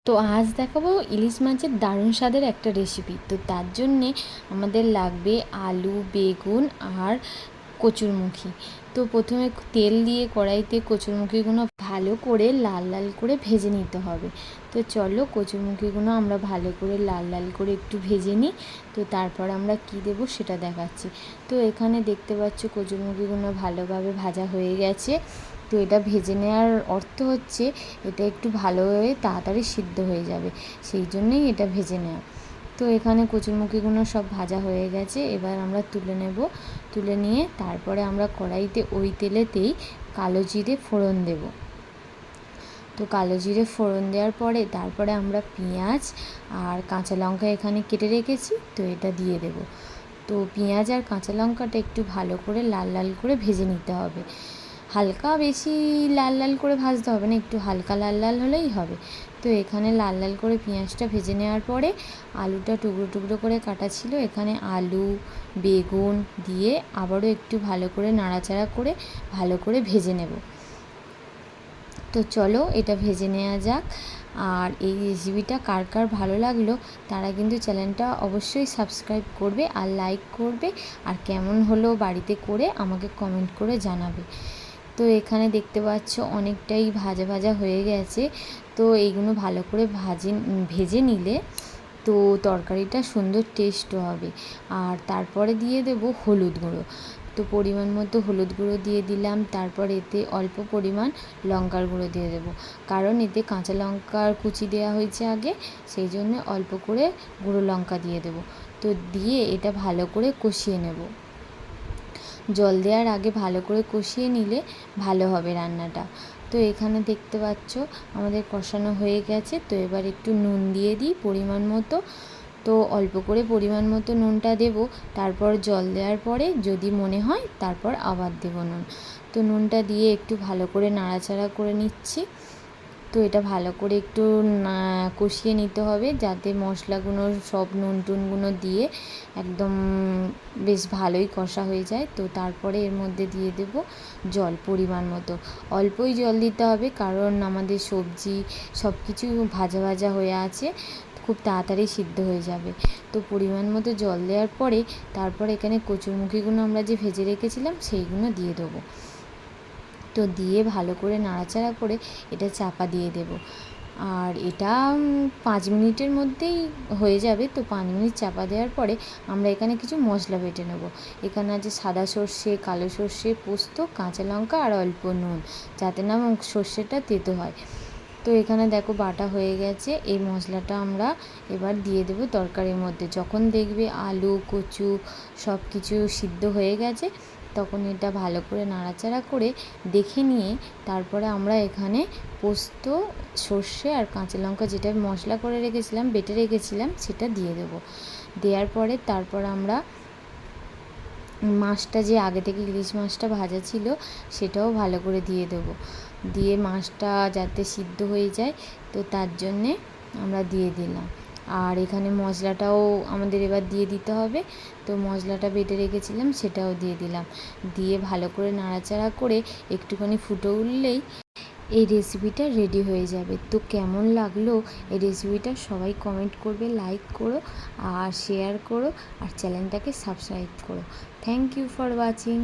তো আজ দেখাবো ইলিশ মাছের দারুণ স্বাদের একটা রেসিপি। তো তার জন্যে আমাদের লাগবে আলু, বেগুন আর কচুরমুখী। তো প্রথমে তেল দিয়ে কড়াইতে কচুরমুখীগুলো ভালো করে লাল লাল করে ভেজে নিতে হবে। তো চলো কচুরমুখীগুলো আমরা ভালো করে লাল লাল করে একটু ভেজে নিই। তো তারপর আমরা কি দেবো সেটা দেখাচ্ছি। তো এখানে দেখতে পাচ্ছ কচুরমুখীগুলো ভালোভাবে ভাজা হয়ে গেছে। তো এটা ভেজে নেওয়ার অর্থ হচ্ছে এটা একটু ভালোভাবে তাড়াতাড়ি সিদ্ধ হয়ে যাবে, সেই জন্যেই এটা ভেজে নেওয়া। তো এখানে কচুরমুখীগুলো সব ভাজা হয়ে গেছে, এবার আমরা তুলে নেব। তুলে নিয়ে তারপরে আমরা কড়াইতে ওই তেলেতেই কালো জিরে ফোড়ন দেব। তো কালো জিরে ফোড়ন দেওয়ার পরে তারপরে আমরা পেঁয়াজ আর কাঁচা লঙ্কা এখানে কেটে রেখেছি, তো এটা দিয়ে দেব। তো পেঁয়াজ আর কাঁচা লঙ্কাটা একটু ভালো করে লাল লাল করে ভেজে নিতে হবে। হালকা বেশি লাল লাল করে ভাজতে হবে না, একটু হালকা লাল লাল হলেই হবে। তো এখানে লাল লাল করে পেঁয়াজটা ভেজে নেওয়ার পরে আলুটা টুকরো টুকরো করে কাটা ছিল, এখানে আলু বেগুন দিয়ে আবারও একটু ভালো করে নাড়াচাড়া করে ভালো করে ভেজে নেব। তো চলো এটা ভেজে নেওয়া যাক। আর এই রেসিপিটা কার কার ভালো লাগলো তারা কিন্তু চ্যানেলটা অবশ্যই সাবস্ক্রাইব করবে আর লাইক করবে, আর কেমন হলো বাড়িতে করে আমাকে কমেন্ট করে জানাবে। তো এখানে দেখতে পাচ্ছ অনেকটাই ভাজা ভাজা হয়ে গেছে। তো এইগুলো ভালো করে ভেজে নিলে তো তরকারিটা সুন্দর টেস্টও হবে। আর তারপরে দিয়ে দেব হলুদ গুঁড়ো। তো পরিমাণ মতো হলুদ গুঁড়ো দিয়ে দিলাম, তারপর এতে অল্প পরিমাণ লঙ্কার গুঁড়ো দিয়ে দেবো, কারণ এতে কাঁচা লঙ্কার কুচি দেওয়া হয়েছে আগে, সেই জন্য অল্প করে গুঁড়ো লঙ্কা দিয়ে দেবো। তো দিয়ে এটা ভালো করে কষিয়ে নেব। জল দেওয়ার আগে ভালো করে কষিয়ে নিলে ভালো হবে রান্নাটা। তো এখানে দেখতে পাচ্ছ আমাদের কষানো হয়ে গেছে। তো এবার একটু নুন দিয়ে দিই পরিমাণ মতো। তো অল্প করে পরিমাণ মতো নুনটা দেব, তারপর জল দেওয়ার পরে যদি মনে হয় তারপর আবার দেবো নুন। তো নুনটা দিয়ে একটু ভালো করে নাড়াচাড়া করে নিচ্ছি। তো এটা ভালো করে একটু কষিয়ে নিতে হবে, যাতে মশলাগুলো সব নুন টুনগুলো দিয়ে একদম বেশ ভালোই কষা হয়ে যায়। তো তারপরে এর মধ্যে দিয়ে দেব জল পরিমাণ মতো। অল্পই জল দিতে হবে, কারণ আমাদের সবজি সব কিছু ভাজা ভাজা হয়ে আছে, খুব তাড়াতাড়ি সিদ্ধ হয়ে যাবে। তো পরিমাণ মতো জল দেওয়ার পরে তারপর এখানে কচুরমুখীগুলো আমরা যে ভেজে রেখেছিলাম সেইগুলো দিয়ে দেবো। তো দিয়ে ভালো করে নাড়াচাড়া করে এটা চাপা দিয়ে দেব। আর এটা 5 মিনিটের মধ্যেই হয়ে যাবে। তো 5 মিনিট চাপা দেওয়ার পরে আমরা এখানে কিছু মশলা বেটে নেব। এখানে আছে সাদা সর্ষে, কালো সর্ষে, পোস্ত, কাঁচা লঙ্কা আর অল্প নুন, যাতে না সর্ষেটা তেতো হয়। তো এখানে দেখো বাটা হয়ে গেছে। এই মশলাটা আমরা এবার দিয়ে দেবো তরকারির মধ্যে। যখন দেখবে আলু কচু সব কিছু সিদ্ধ হয়ে গেছে, তখন এটা ভালো করে নাড়াচাড়া করে দেখে নিয়ে তারপরে আমরা এখানে পোস্ত, সর্ষে আর কাঁচা লঙ্কা যেটা মশলা করে রেখেছিলাম, বেটে রেখেছিলাম, সেটা দিয়ে দেবো। দেওয়ার পরে তারপর আমরা মাছটা যে আগে থেকে ইলিশ মাছটা ভাজা ছিল সেটাও ভালো করে দিয়ে দেবো। দিয়ে মাছটা যাতে সিদ্ধ হয়ে যায়, তো তার জন্যে আমরা দিয়ে দিলাম। আর এখানে মশলাটাও আমাদের এবার দিয়ে দিতে হবে। তো মশলাটা বেটে রেখেছিলাম সেটাও দিয়ে দিলাম। দিয়ে ভালো করে নাড়াচাড়া করে একটুখানি ফুটে উঠলেই এই রেসিপিটা রেডি হয়ে যাবে। তো কেমন লাগলো এই রেসিপিটা সবাই কমেন্ট করবে, লাইক করো আর শেয়ার করো আর চ্যানেলটাকে সাবস্ক্রাইব করো। Thank you for watching.